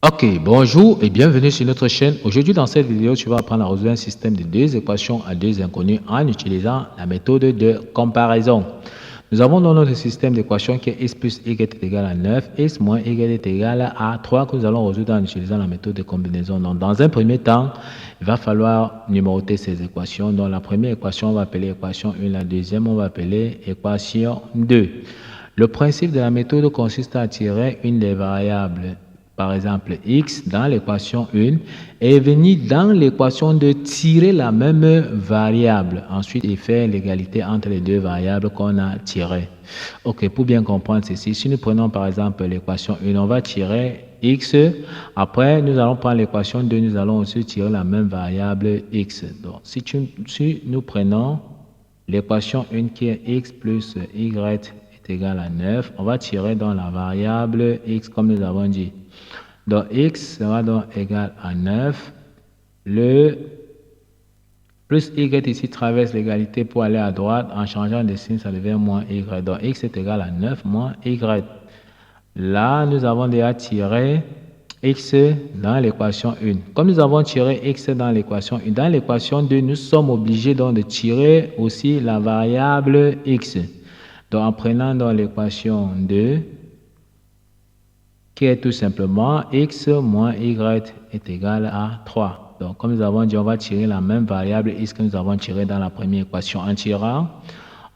Ok, bonjour et bienvenue sur notre chaîne. Aujourd'hui, dans cette vidéo, tu vas apprendre à résoudre un système de deux équations à deux inconnus en utilisant la méthode de comparaison. Nous avons dans notre système d'équations qui est x plus y est égal à 9, x moins y est égal à 3 que nous allons résoudre en utilisant la méthode de combinaison. Donc, dans un premier temps, il va falloir numéroter ces équations. Donc, la première équation, on va appeler équation 1, la deuxième, on va appeler équation 2. Le principe de la méthode consiste à tirer une des variables, par exemple x, dans l'équation 1 et venir dans l'équation 2 tirer la même variable. Ensuite, et faire l'égalité entre les deux variables qu'on a tirées. Ok, pour bien comprendre ceci, si nous prenons par exemple l'équation 1, on va tirer x. Après, nous allons prendre l'équation 2, nous allons aussi tirer la même variable x. Donc, si nous prenons l'équation 1 qui est x plus y est égal à 9, on va tirer dans la variable x comme nous avons dit. Donc x sera donc égal à 9. Le plus y ici traverse l'égalité pour aller à droite. En changeant de signe, ça devient moins y. Donc x est égal à 9 moins y. Là, nous avons déjà tiré x dans l'équation 1. Comme nous avons tiré x dans l'équation 1, dans l'équation 2, nous sommes obligés donc de tirer aussi la variable x. Donc en prenant dans l'équation 2, qui est tout simplement x moins y est égal à 3. Donc, comme nous avons dit, on va tirer la même variable x que nous avons tiré dans la première équation. En tirant,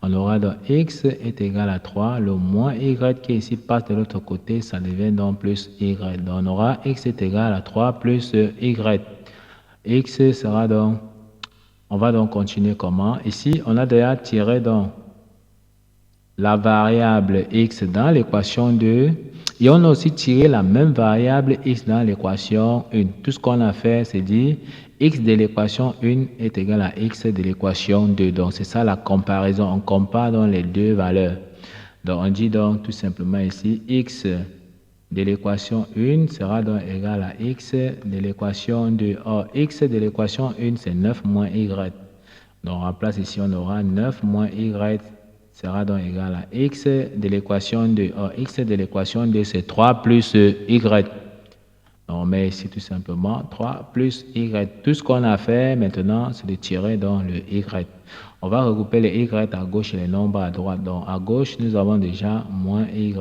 on aura donc x est égal à 3. Le moins y qui ici passe de l'autre côté, ça devient donc plus y. Donc, on aura x est égal à 3 plus y. X sera donc, on va donc continuer comment? Ici, on a déjà tiré donc la variable x dans l'équation 2 et on a aussi tiré la même variable x dans l'équation 1. Tout ce qu'on a fait, c'est dire x de l'équation 1 est égal à x de l'équation 2. Donc, c'est ça la comparaison. On compare donc les deux valeurs. Donc, on dit donc tout simplement ici x de l'équation 1 sera donc égal à x de l'équation 2. Or, x de l'équation 1, c'est 9 moins y. Donc, on remplace ici, on aura 9 moins y sera donc égal à x de l'équation 2. Or, x de l'équation 2, c'est 3 plus y. Donc, on met ici tout simplement 3 plus y. Tout ce qu'on a fait maintenant, c'est de tirer dans le y. On va regrouper les y à gauche et les nombres à droite. Donc, à gauche, nous avons déjà moins y.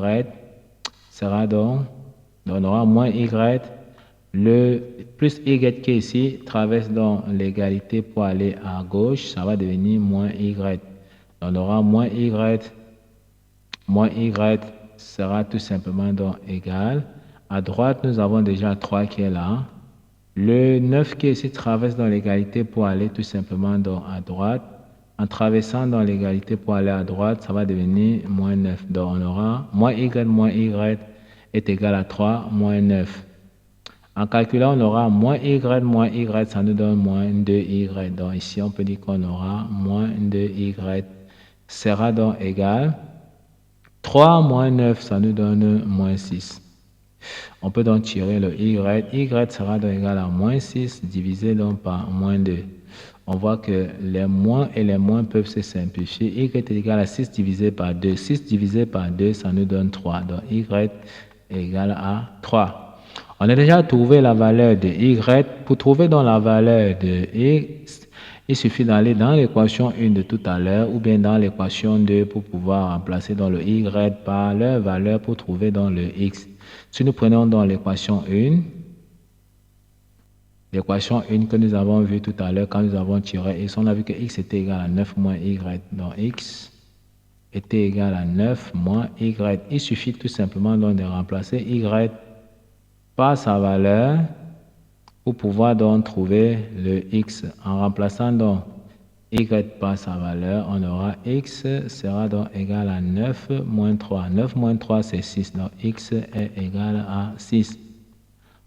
Sera donc, on aura moins y. Le plus y qui est ici traverse donc l'égalité pour aller à gauche. Ça va devenir moins y. On aura moins y sera tout simplement donc égal. À droite, nous avons déjà 3 qui est là. Le 9 qui est ici traverse dans l'égalité pour aller tout simplement donc à droite. En traversant dans l'égalité pour aller à droite, ça va devenir moins 9. Donc on aura moins y est égal à 3 moins 9. En calculant, on aura moins y, ça nous donne moins 2y. Donc ici, on peut dire qu'on aura moins 2y sera donc égal 3 moins 9, ça nous donne moins 6. On peut donc tirer le y. Y sera donc égal à moins 6 divisé donc par moins 2. On voit que les moins et les moins peuvent se simplifier. Y est égal à 6 divisé par 2. 6 divisé par 2, ça nous donne 3. Donc y est égal à 3. On a déjà trouvé la valeur de y. Pour trouver donc la valeur de x, il suffit d'aller dans l'équation 1 de tout à l'heure ou bien dans l'équation 2 pour pouvoir remplacer dans le y par leur valeur pour trouver dans le x. Si nous prenons dans l'équation 1 que nous avons vue tout à l'heure quand nous avons tiré x, on a vu que x était égal à 9 moins y. Donc x était égal à 9 moins y. Il suffit tout simplement donc de remplacer y par sa valeur pour pouvoir donc trouver le x. En remplaçant donc y par sa valeur, on aura x sera donc égal à 9 moins 3. 9 moins 3, c'est 6. Donc x est égal à 6.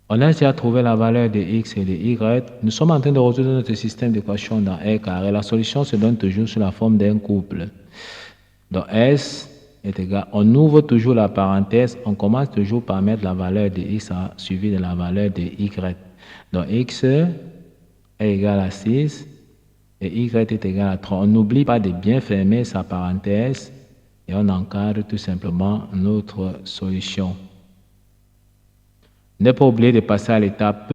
On a déjà trouvé la valeur de x et de y. Nous sommes en train de résoudre notre système d'équation dans R carré. La solution se donne toujours sous la forme d'un couple. Donc S est égal. On ouvre toujours la parenthèse. On commence toujours par mettre la valeur de x suivie de la valeur de y. Donc x est égal à 6 et y est égal à 3. On n'oublie pas de bien fermer sa parenthèse et on encadre tout simplement notre solution. Ne pas oublier de passer à l'étape